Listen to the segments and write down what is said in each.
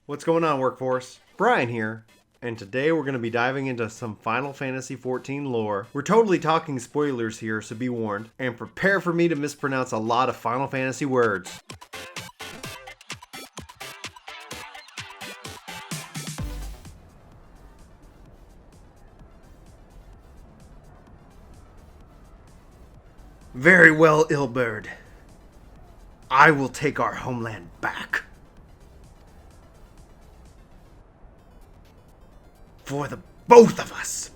What's going on, workforce? Brian here, and today we're going to be diving into some Final Fantasy XIV lore. We're totally talking spoilers here, so be warned, and prepare for me to mispronounce a lot of Final Fantasy words. Very well, Ilberd. I will take our homeland back. For the both of us.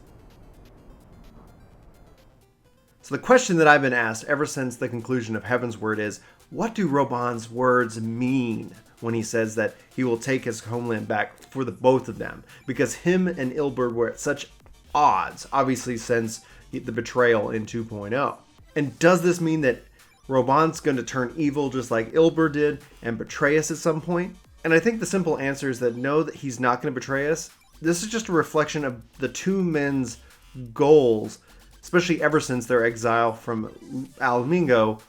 So the question that I've been asked ever since the conclusion of Heavensward is, what do Raubahn's words mean when he says that he will take his homeland back for the both of them? Because him and Ilberd were at such odds, obviously since the betrayal in 2.0. And does this mean that Raubahn's going to turn evil just like Ilberd did and betray us at some point? And I think the simple answer is that no, that he's not going to betray us. This is just a reflection of the two men's goals, especially ever since their exile from Almingo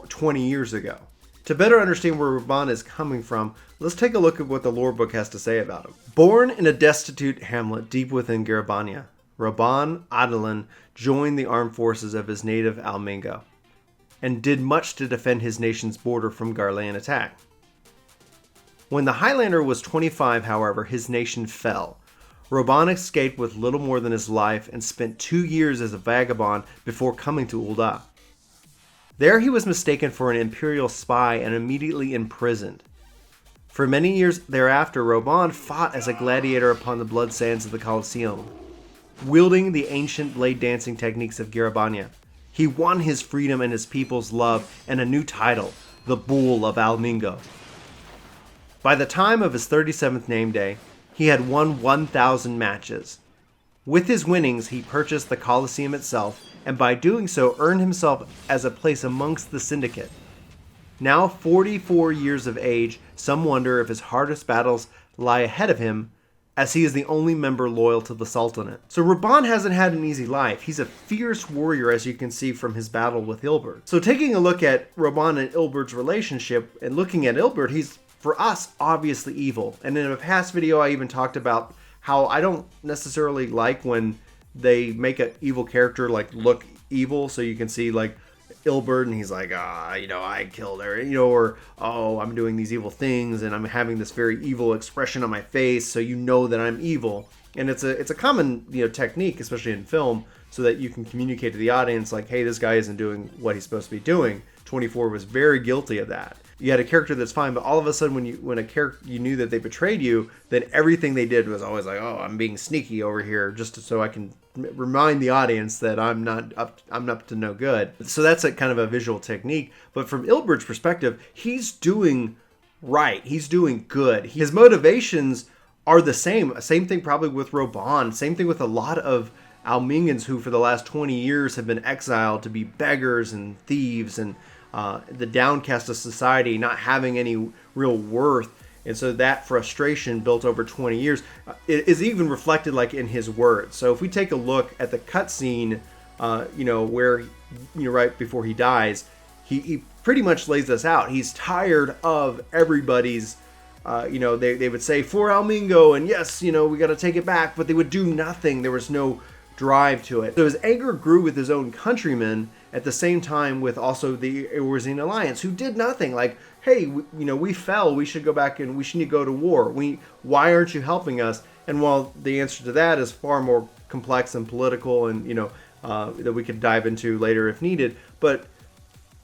20 years ago. To better understand where Raubahn is coming from, let's take a look at what the lore book has to say about him. Born in a destitute hamlet deep within Garabania, Raubahn Adalin joined the armed forces of his native Almingo, and did much to defend his nation's border from Garlean attack. When the Highlander was 25, however, his nation fell. Raubahn escaped with little more than his life and spent 2 years as a vagabond before coming to Ul'dah. There he was mistaken for an Imperial spy and immediately imprisoned. For many years thereafter, Raubahn fought as a gladiator upon the blood sands of the Colosseum, wielding the ancient blade dancing techniques of Garabania. He won his freedom and his people's love and a new title, the Bull of Almingo. By the time of his 37th name day, he had won 1,000 matches. With his winnings, he purchased the Colosseum itself, and by doing so earned himself as a place amongst the Syndicate. Now 44 years of age, some wonder if his hardest battles lie ahead of him, as he is the only member loyal to the Sultanate. So Raubahn hasn't had an easy life. He's a fierce warrior, as you can see from his battle with Ilberd. So taking a look at Raubahn and Ilberd's relationship, and looking at Ilberd, he's, for us, obviously evil. And in a past video, I even talked about how I don't necessarily like when they make an evil character like look evil. So you can see like Ilberd and he's like, I killed her, or, oh, I'm doing these evil things and I'm having this very evil expression on my face, so you know that I'm evil. And it's a common technique, especially in film, so that you can communicate to the audience like, hey, this guy isn't doing what he's supposed to be doing. 24 was very guilty of that. You had a character that's fine, but all of a sudden when a character, you knew that they betrayed you, then everything they did was always like, oh, I'm being sneaky over here just so I can remind the audience that I'm up to no good. So that's a kind of a visual technique. But from Ilberd's perspective, he's doing right. He's doing good. His motivations are the same. Same thing probably with Raubahn. Same thing with a lot of Almingans who for the last 20 years have been exiled to be beggars and thieves and the downcast of society, not having any real worth. And so that frustration built over 20 years is even reflected like in his words. So if we take a look at the cutscene, where, right before he dies, he pretty much lays this out. He's tired of everybody's, they would say for Almingo and yes, we got to take it back, but they would do nothing. There was no drive to it. So his anger grew with his own countrymen at the same time with also the Eorzean Alliance, who did nothing. Like, hey, we fell. We should go back and we should go to war. Why aren't you helping us? And while the answer to that is far more complex and political, and that we could dive into later if needed, but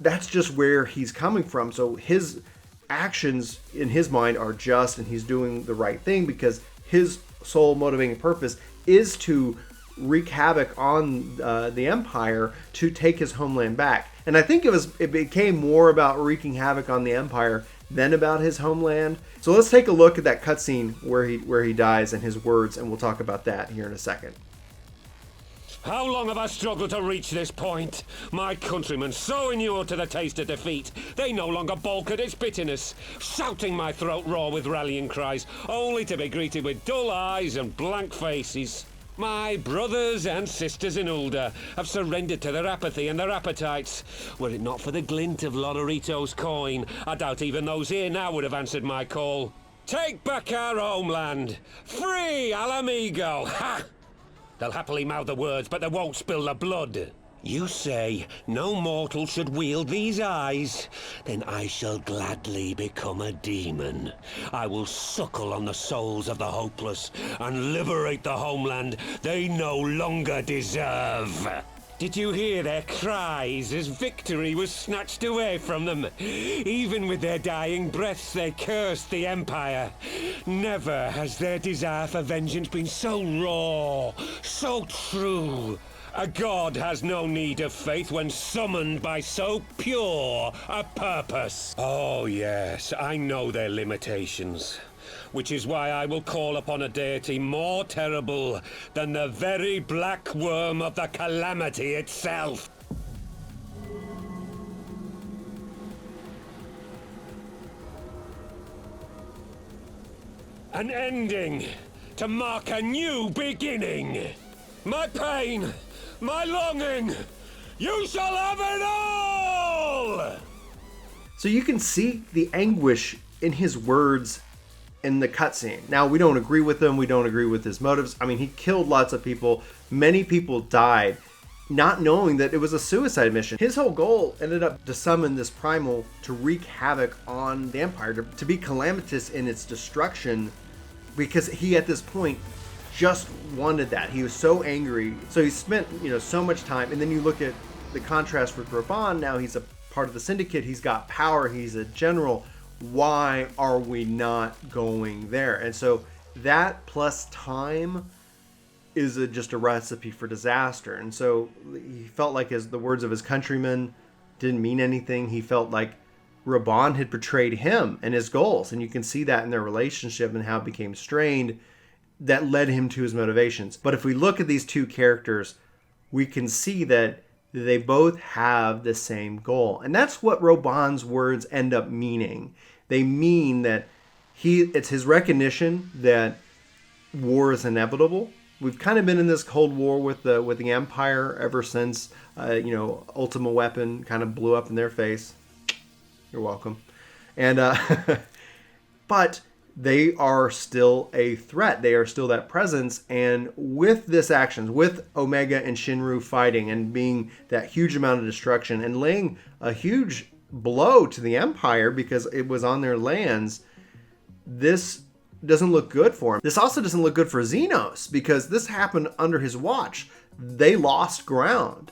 that's just where he's coming from. So his actions in his mind are just, and he's doing the right thing because his sole motivating purpose is to wreak havoc on the Empire to take his homeland back. And I think it became more about wreaking havoc on the Empire than about his homeland. So let's take a look at that cutscene where he dies and his words, and we'll talk about that here in a second. How long have I struggled to reach this point? My countrymen, so inured to the taste of defeat, they no longer balk at its bitterness, shouting my throat raw with rallying cries, only to be greeted with dull eyes and blank faces. My brothers and sisters in Ul'dah have surrendered to their apathy and their appetites. Were it not for the glint of Lodorito's coin, I doubt even those here now would have answered my call. Take back our homeland! Free Al Amigo! Ha! They'll happily mouth the words, but they won't spill the blood. You say no mortal should wield these eyes? Then I shall gladly become a demon. I will suckle on the souls of the hopeless and liberate the homeland they no longer deserve. Did you hear their cries as victory was snatched away from them? Even with their dying breaths, they cursed the Empire. Never has their desire for vengeance been so raw, so true. A god has no need of faith when summoned by so pure a purpose. Oh yes, I know their limitations. Which is why I will call upon a deity more terrible than the very black worm of the calamity itself. An ending to mark a new beginning. My pain, my longing, you shall have it all! So you can see the anguish in his words in the cutscene. Now, we don't agree with him. We don't agree with his motives. I mean, he killed lots of people. Many people died, not knowing that it was a suicide mission. His whole goal ended up to summon this primal to wreak havoc on the Empire, to be calamitous in its destruction, because he, at this point, just wanted that. He was so angry. So he spent, so much time. And then you look at the contrast with Raubahn. Now he's a part of the Syndicate. He's got power. He's a general. Why are we not going there? And so that plus time is just a recipe for disaster. And so he felt like the words of his countrymen didn't mean anything. He felt like Raubahn had betrayed him and his goals. And you can see that in their relationship and how it became strained. That led him to his motivations. But if we look at these two characters, we can see that they both have the same goal. And that's what Raubahn's words end up meaning. They mean that it's his recognition that war is inevitable. We've kind of been in this Cold War with the Empire ever since Ultima Weapon kind of blew up in their face. You're welcome. And but they are still a threat. They are still that presence. And with this actions, with Omega and Shinru fighting and being that huge amount of destruction and laying a huge blow to the Empire because it was on their lands, this doesn't look good for him. This also doesn't look good for Xenos because this happened under his watch. They lost ground.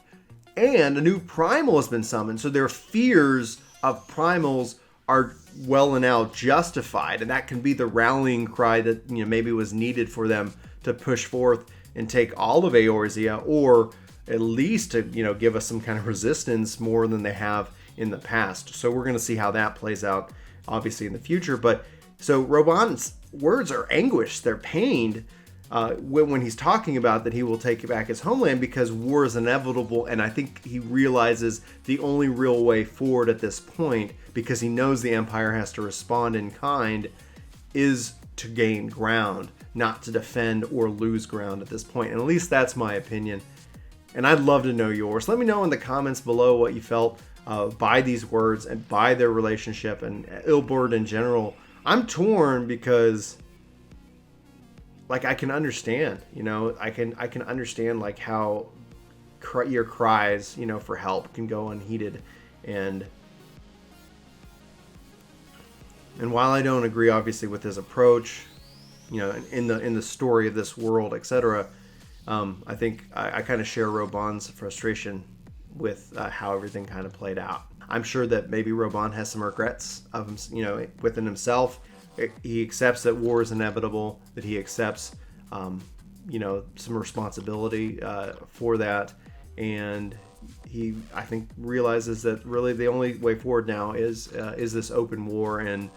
And a new primal has been summoned. So their fears of primals are well and now justified, and that can be the rallying cry that maybe was needed for them to push forth and take all of Eorzea, or at least to give us some kind of resistance more than they have in the past. So we're going to see how that plays out, obviously, in the future. But so Raubahn's words are anguish; they're pained when he's talking about that he will take back his homeland because war is inevitable, and I think he realizes the only real way forward at this point, because he knows the Empire has to respond in kind, is to gain ground, not to defend or lose ground at this point. And at least that's my opinion. And I'd love to know yours. Let me know in the comments below what you felt by these words and by their relationship and Ilberd in general. I'm torn because I can understand, I can understand how your cries, for help can go unheeded. And while I don't agree, obviously, with his approach, in the story of this world, etc., I think I kind of share Raubahn's frustration with how everything kind of played out. I'm sure that maybe Raubahn has some regrets of within himself. He accepts that war is inevitable, that he accepts, some responsibility for that, and he, I think, realizes that really the only way forward now is this open war, and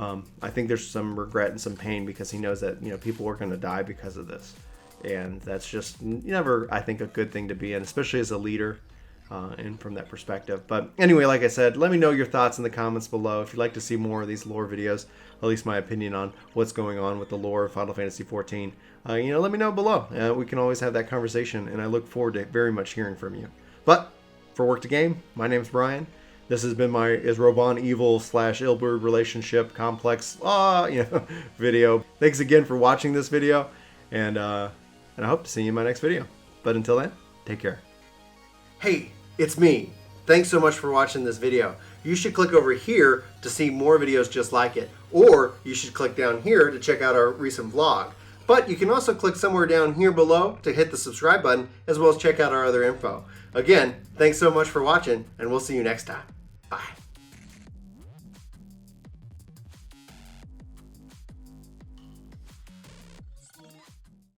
I think there's some regret and some pain because he knows that people are going to die because of this, and that's just never, I think, a good thing to be in, especially as a leader. And from that perspective. But anyway, like I said, let me know your thoughts in the comments below. If you'd like to see more of these lore videos, at least my opinion on what's going on with the lore of Final Fantasy XIV, let me know below. We can always have that conversation, and I look forward to very much hearing from you. But for Work to Game, my name's Brian. This has been my is Raubahn evil / Ilberd relationship complex video. Thanks again for watching this video, and I hope to see you in my next video. But until then, take care. Hey, it's me. Thanks so much for watching this video. You should click over here to see more videos just like it, or you should click down here to check out our recent vlog. But you can also click somewhere down here below to hit the subscribe button, as well as check out our other info. Again, thanks so much for watching, and we'll see you next time. Bye.